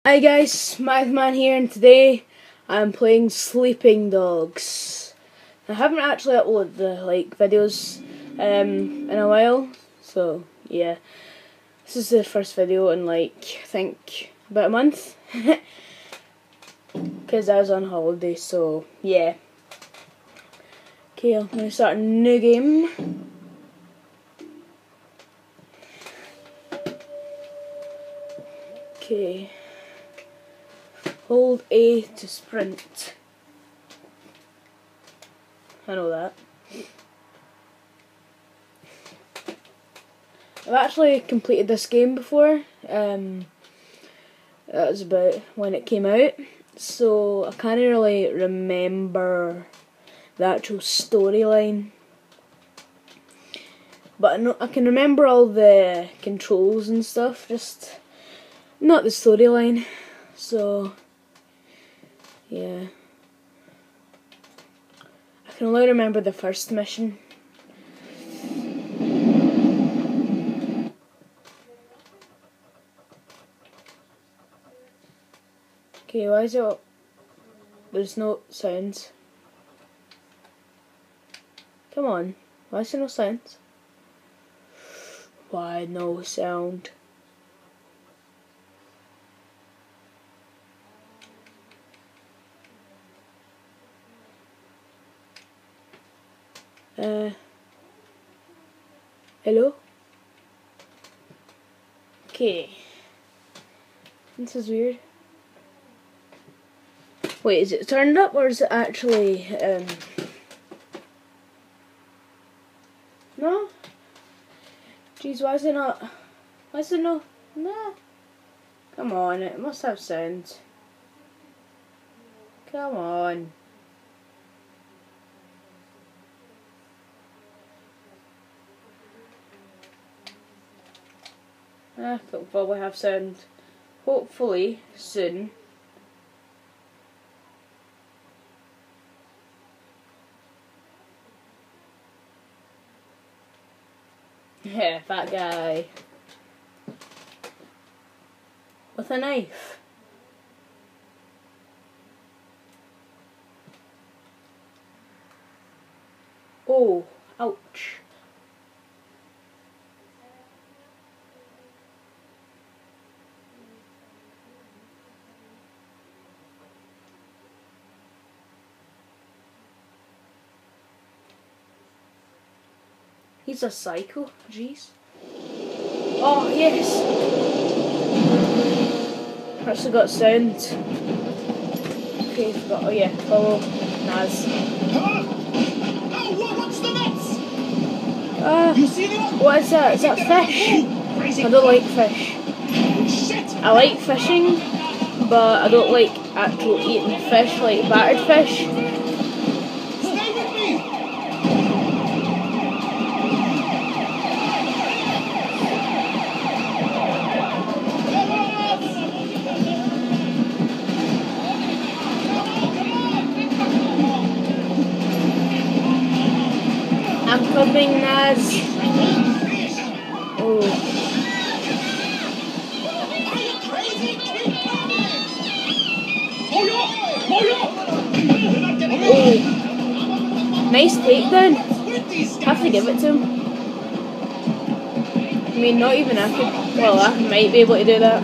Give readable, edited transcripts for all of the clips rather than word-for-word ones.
Hi guys, Mathman here, and today I'm playing Sleeping Dogs. I haven't actually uploaded the videos in a while, so yeah. This is the first video in I think about a month, because I was on holiday, so yeah. Okay, I'm going to start a new game. Okay. Hold A to sprint. I know that. I've actually completed this game before. That was about when it came out. So I can't really remember the actual storyline. But I can remember all the controls and stuff, just not the storyline. So yeah. I can only remember the first mission. Okay, why is it? There's no sounds. Come on, why is there no sounds? Why no sound? Hello? Okay. This is weird. Wait, is it turned up or is it actually, no? Jeez, why is it not? Why is it no? No. Come on, it must have sounds. Come on. It'll probably have sound. Hopefully soon. Yeah, fat guy. With a knife. Oh, ouch. He's a psycho, jeez. Oh, yes! Actually got sound. Okay, forgot. Oh yeah, follow Naz. Oh, what's the nuts? You see anyone? What is that? Is that fish? I don't like fish. Shit. I like fishing, but I don't like actual eating fish, like battered fish. Stay with me. I'm coming, Naz. Oh. Are you crazy? Keep coming. Oh. Nice takedown. Have to give it to him. I mean, not even I could. Well, I might be able to do that.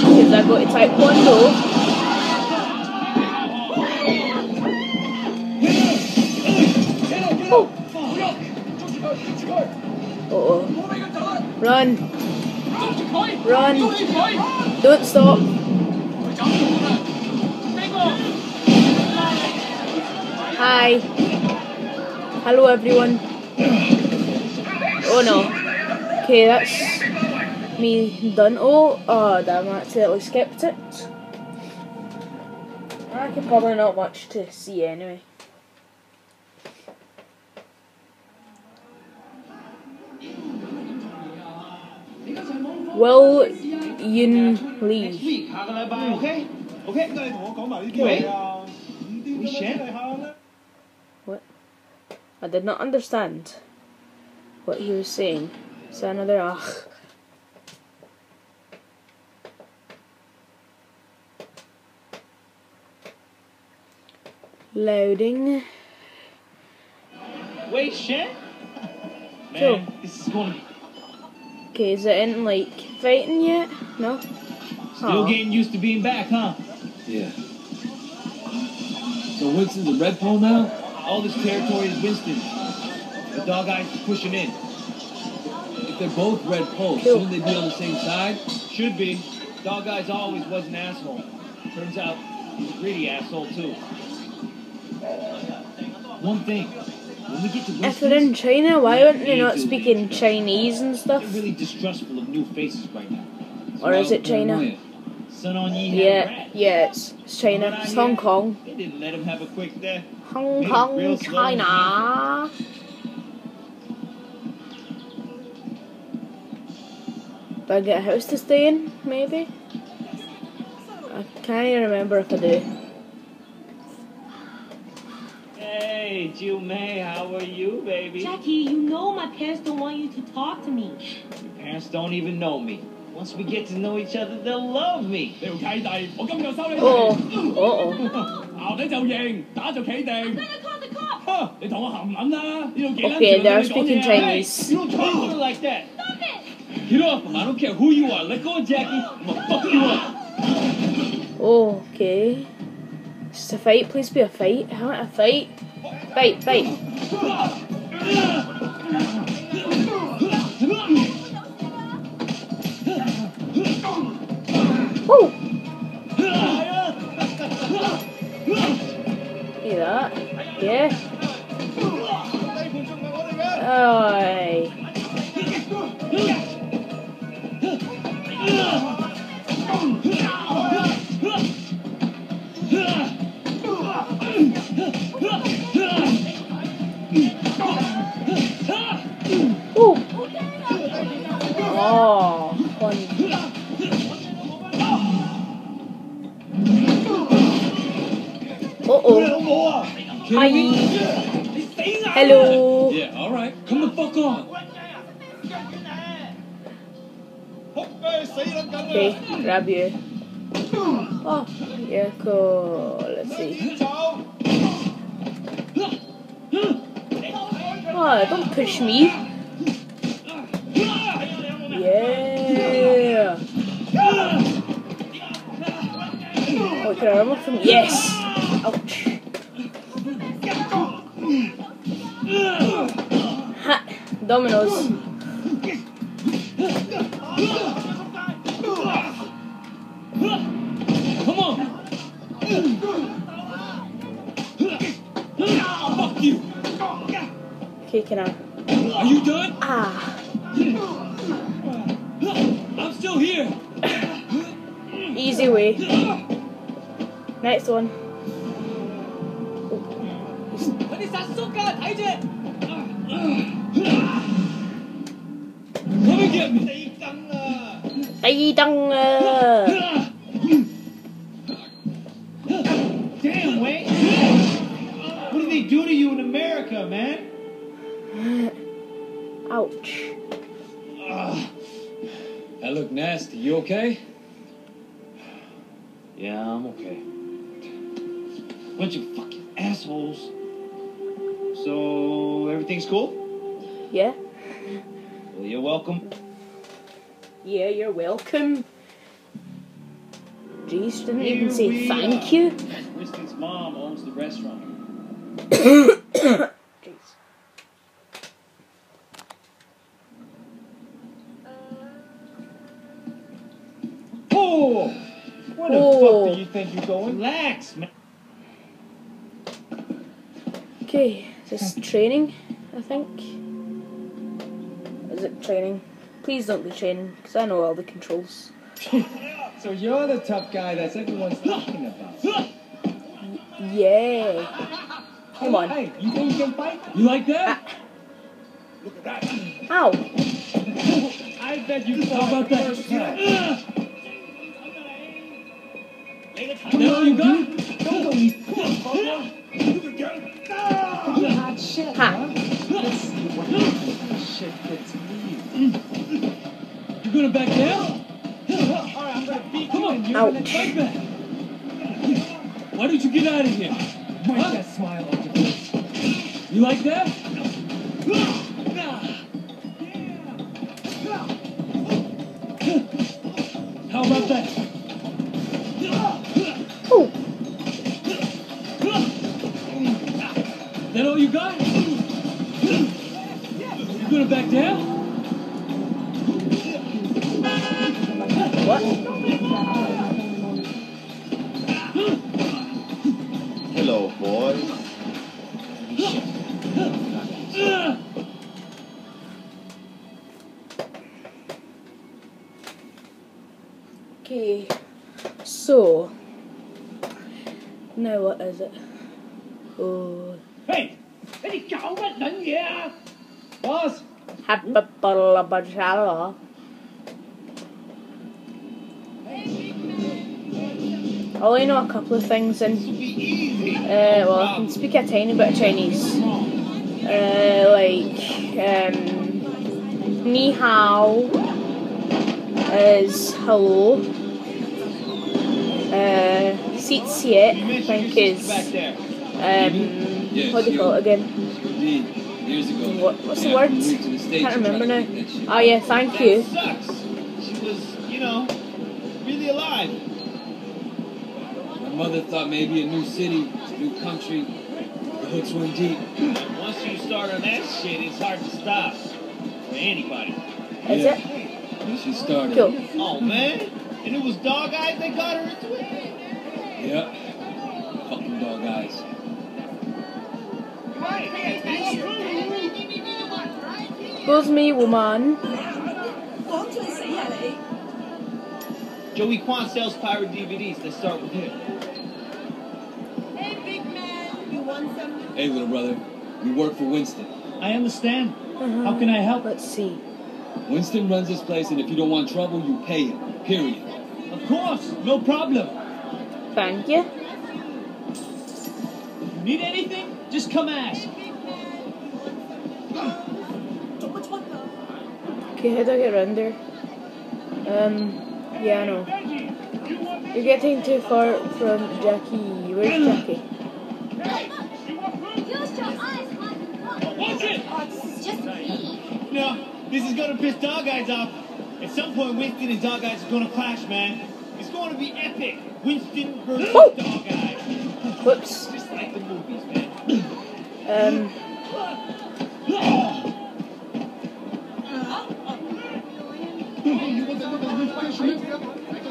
Because I go to Taekwondo. Oh. Uh-oh. Run. Run. Don't stop. Hi. Hello everyone. Oh no. Okay, that's me done. Oh damn, I accidentally skipped it. I can probably not much to see anyway. Will Yun Lee. What? I did not understand what he was saying. Is that another ugh? Loading. Wait, shit. Cool. Man, this is gonna be Okay, is it in like fighting yet? No? still Aw. getting used to being back, huh? Yeah. So Winston's a red pole now? All this territory is Winston's. The dog eyes are pushing in. If they're both red poles, Cool. shouldn't they be on the same side? Should be. Dog eyes always was an asshole. Turns out he's a greedy asshole too. One thing. When we get to If they're in Winston's, China, why aren't they not speaking Chinese and they're stuff? really distrustful of new faces right now. Or is it China? Paranoia. Sun on Yi had Yeah, rat. yeah, it's China. From what I It's hear, Hong Kong. They didn't let him have a quick death. Hong Made it Kong, real slow and China. Do I get a house to stay in, maybe? I can't remember if I do. Hey, Jiu Mei, how are you, baby? Jackie, you know my parents don't want you to talk to me. Your parents don't even know me. Once we get to know each other, they'll love me. 你條契弟，我今日收你皮。 Oh, oh, 鬧你就認，打就企定。 I'm gonna call the cops. 哼，你同我含唔含啦？呢度幾撚 Okay, 長 they're 啊？你講 speaking 嘢啊 Chinese. You don't talk to her like that. Stop it. Get off him. I don't care who you are. Let go of Jackie. I'm gonna fuck you up. oh, okay. Just a fight, please be a fight. I want a fight. Fight, fight. Woo! Hear that? Yeah. Oi. Ooh. Oh, funny. Uh-oh. 老母啊！ Hi. 你死硬啊 Hello. Yeah, alright. Come the fuck on. 仆街死撚緊 Okay, 啊！ grab you. Oh, yeah, cool. Let's see. 走！ Oh, don't push me. Yeah. Oh, can I run from? Yes. Ouch. Ha. Dominoes. Come on! Fuck you! Okay, can I? Are you done? Ah. I'm still here! Easy way. Next one. 快啲殺叔㗎，睇住！ Come and get me! 死梗啊！低燈啊 Damn, Wayne! What did they do to you in America, man? Ouch. That looked nasty. You okay? Yeah, I'm okay. Bunch of fucking assholes. So, everything's cool? Yeah? Well, you're welcome. Yeah, you're welcome. Jeez, didn't even Here say we thank are. you. Winston's mom owns the restaurant. Jeez. Oh! Where the Oh. fuck do you think you're going? Relax, man. Okay, is this training, I think? Is it training? Please don't be training, because I know all the controls. So you're the tough guy that's everyone's talking about. Yeah. Come on. Hey, you think you can fight? You like that? Look at that! Ow. I bet you How about that? first time. Come on, you got it? Don't go easy. You can get it! Hot shit, Ha. huh? Let's see what kind of shit gets me. You gonna back down? Alright, I'm gonna beat Come you on. and you're gonna Ouch. fight Fight back! Why don't you get out of here? Wipe that smile off your face. You like that? How about that? Oh, That all you got? You gonna back down? what? Hello, boys. Okay, so now what is it? Oh, 喂，你搞乜撚嘢啊？Boss， happy birthday. I only know a couple of things in. Well, I can speak a tiny bit of Chinese. Ni hao is hello. Seat siet, I think is what do you call it again? Indeed. Years ago. What's the word? Can't remember now. Oh yeah, thank you. Sucks. She was, really alive. My mother thought maybe a new city, new country, the hooks went deep. Once you start on that shit, it's hard to stop. For anybody. Is Yeah. it? And she started. Cool. Oh, man. And it was Dog Eyes that got her into it? Yep. Fucking dog eyes. Excuse me, woman. Joey Kwan sells pirate DVDs. Let's start with him. Hey, big man, you want some? Hey, little brother. We work for Winston. I understand. How can I help? Let's see. Winston runs this place, and if you don't want trouble, you pay him. Period. Of course. No problem. Thank you. You need anything? Just come ask. Okay, how do I get around there? Yeah, I know. You're getting too far from Jackie. Where's Jackie? Close your eyes, What's it? Oh, this is just me. No, this is gonna piss Dog Eyes off. At some point, Winston and Dog Eyes are gonna clash, man. It's going to be epic. Winston versus Oh! Dog Eyes. Whoops. Just like the movies, man.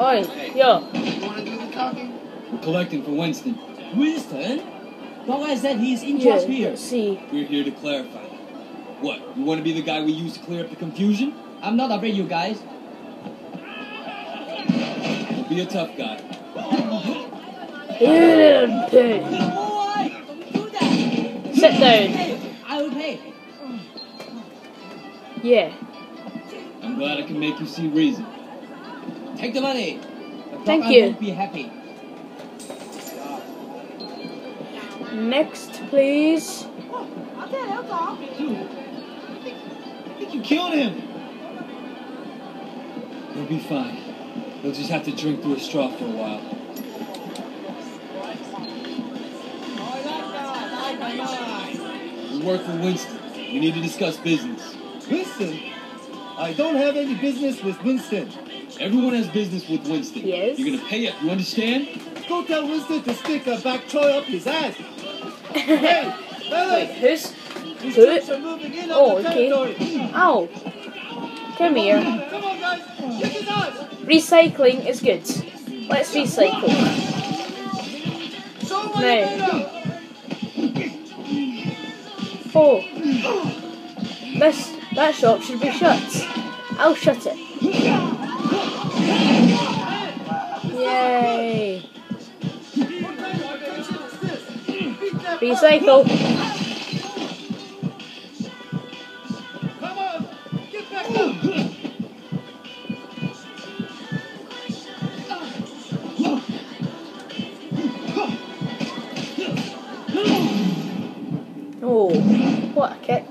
Oi, yo. We're collecting for Winston. Winston? Dog Eyes said he's in Yeah, charge here. let's see. We're here to clarify. What? You want to be the guy we use to clear up the confusion? I'm not afraid, you guys. Well, be a tough guy. You little pig. Boy, don't do that. Sit down. I will pay. Yeah. I'm glad I can make you see reason. Take the money. Thank Dog Eye you. won't be happy. Next, please. What the hell, dog? Dude, I think you killed him. He'll be fine. He'll just have to drink through a straw for a while. We work for Winston. We need to discuss business. Winston? I don't have any business with Winston. Everyone has business with Winston. Yes. You're gonna pay up, you understand? Go tell Winston to stick a back troy up his ass. Hey, Wait, fellas, who's? these Who? troops are moving in Oh, on the okay. territory. Ow. Come here. Come on, guys, kick his ass. Recycling is good. Let's recycle. Show 'em what No. you're made of. Oh. That shop should be shut. I'll shut it. Yay. Recycle. Come on, get back up. Oh, what a kick.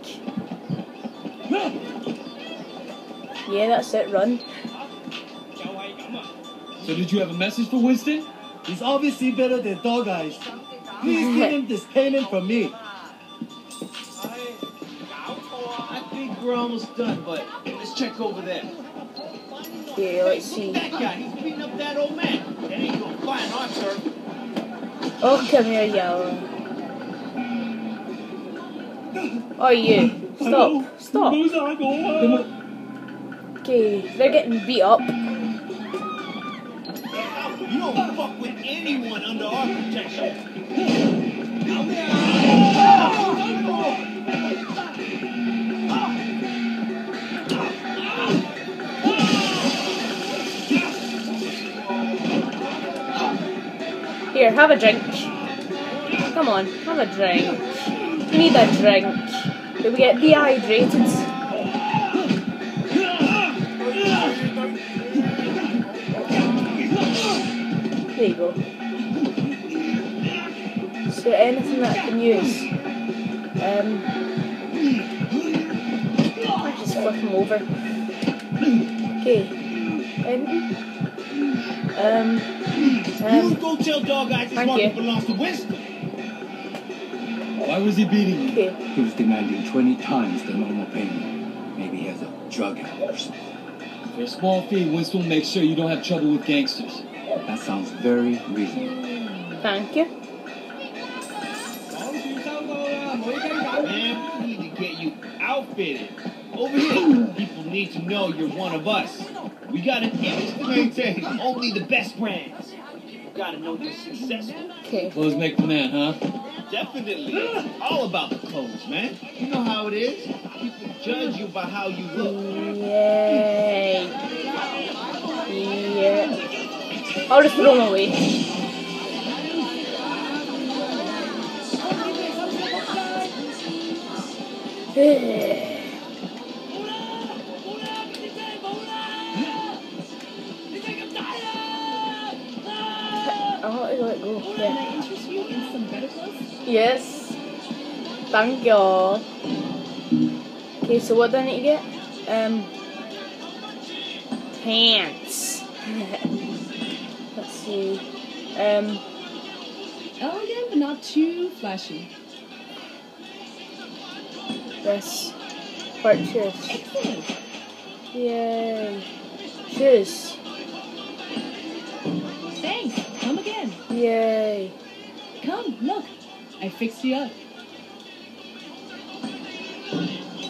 Yeah, that's it, run. So did you have a message for Winston? He's obviously better than Dog Eyes. Please give him this payment from me. I think we're almost done, but let's check over there. Okay, let's see. That guy, he's beating up that old man. That ain't gonna fly on our turf. Oh, come here, Yellow. Oh, you. Stop. Stop. Okay, they're getting beat up. You don't fuck with anyone under our protection. Here, have a drink. Come on, have a drink. We need a drink. Did we get dehydrated? There you go. Is there anything that I can use? I just flip him over. Okay. You go tell Dog Eyes this Thank market you. belongs to Winston. Why was he beating you? Okay. He was demanding 20 times the normal payment. Maybe he has a drug habit or something. For a small fee, Winston will make sure you don't have trouble with gangsters. That sounds very reasonable. Thank you. Man, we need to get you outfitted. Over here, people need to know you're one of us. We got an image to maintain. Only the best brands. People gotta know you're successful. Okay. Clothes make the man, huh? Definitely. It's all about the clothes, man. You know how it is. People judge you by how you look. Yay. Yeah. I'll just throw them away. I'll let it go. Can Yeah. I interest you in some better clothes? Yes. Thank you. Okay, so what do I need to get? Pants. Let's see. Elegant, but not too flashy. This. Purchase. Excellent. Yay. Shoes. Thanks. Come again. Yay. Come, look. I fixed you up.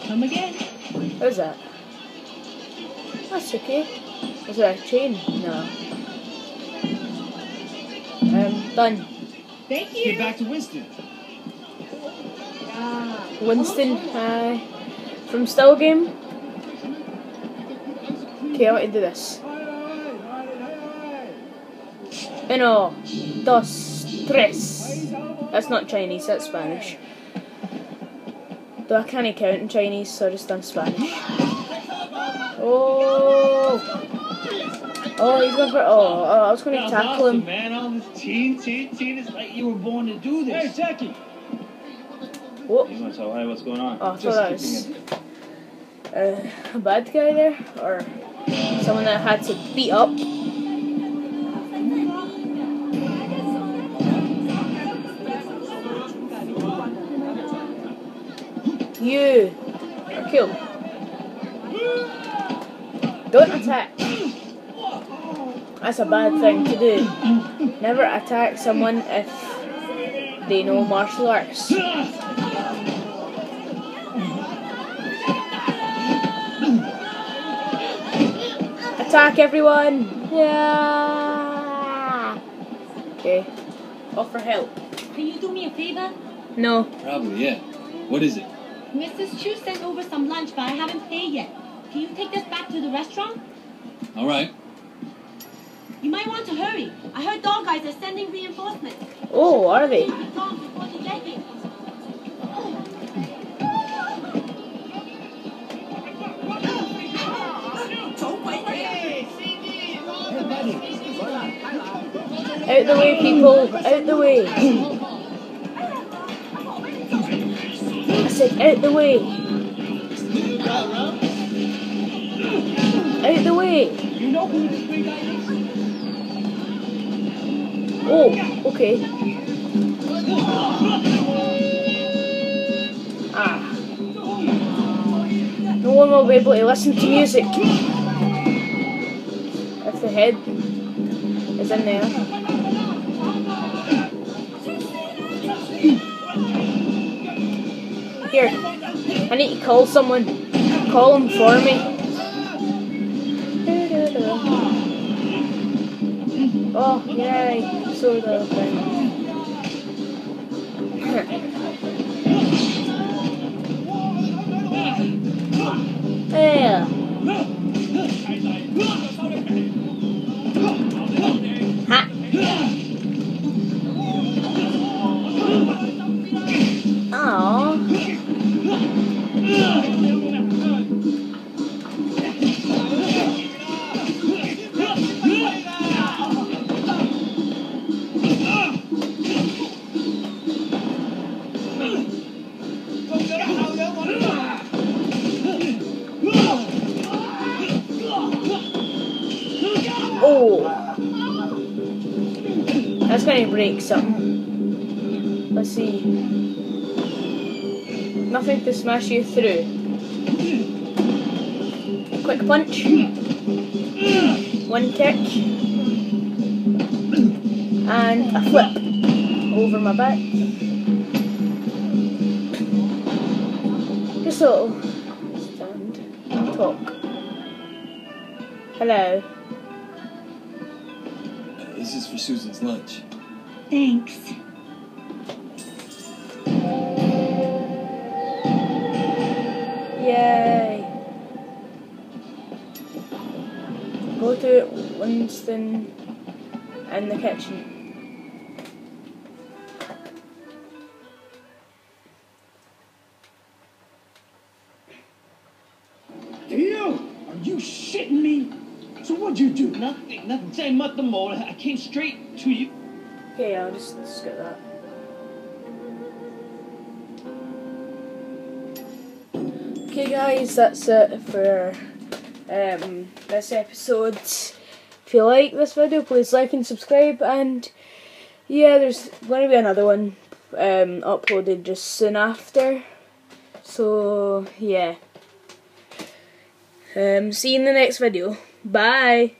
Come again. What is that? That's okay. Is it a chain? No. Done. Thank Get you. back to Winston. Winston, hi. From Still Game. Okay, I want to do this. Uno, dos, tres. That's not Chinese, that's Spanish. Though I can't count in Chinese, so I just done Spanish. Oh! Oh, he's going for. Oh, I was going to That's tackle awesome, him. man. All this teen. It's like you were born to do this. Hey, Jackie! Whoa. You want to tell Hey what's going on? Oh, I thought that was a bad guy there, or someone that I had to beat up. You are killed. Don't attack. That's a bad thing to do. Never attack someone if they know martial arts. Attack everyone! Yeah. Okay. Offer help. Can you do me a favor? No. Probably, yeah. What is it? Mrs. Chu sent over some lunch, but I haven't paid yet. Can you take this back to the restaurant? All right. You might want to hurry. I heard Dog Eyes are sending reinforcements. Oh, are they? Be gone before they get here. Out the way, people! Out the way! I said, out the way! Out the way! You know who this big guy is? Oh, okay. Ah. No one will be able to listen to music if the head is in there. Here, I need to call someone. Call him for me. Oh, yay, soda thing. Yeah. Ha. Aww. Oh, that's gonna break something. Let's see. Nothing to smash you through. Quick punch. One kick. And a flip over my back. Just a little stand and talk. Hello. This is for Susan's lunch. Thanks. Yay. Go to Winston in the kitchen. Theo, are you shitting me? So what'd you do? Nothing. Say nothing more. I came straight to you. Okay, I'll just skip that. Okay guys, that's it for this episode. If you like this video, please like and subscribe, and yeah, there's going to be another one uploaded just soon after. So yeah. See you in the next video. Bye.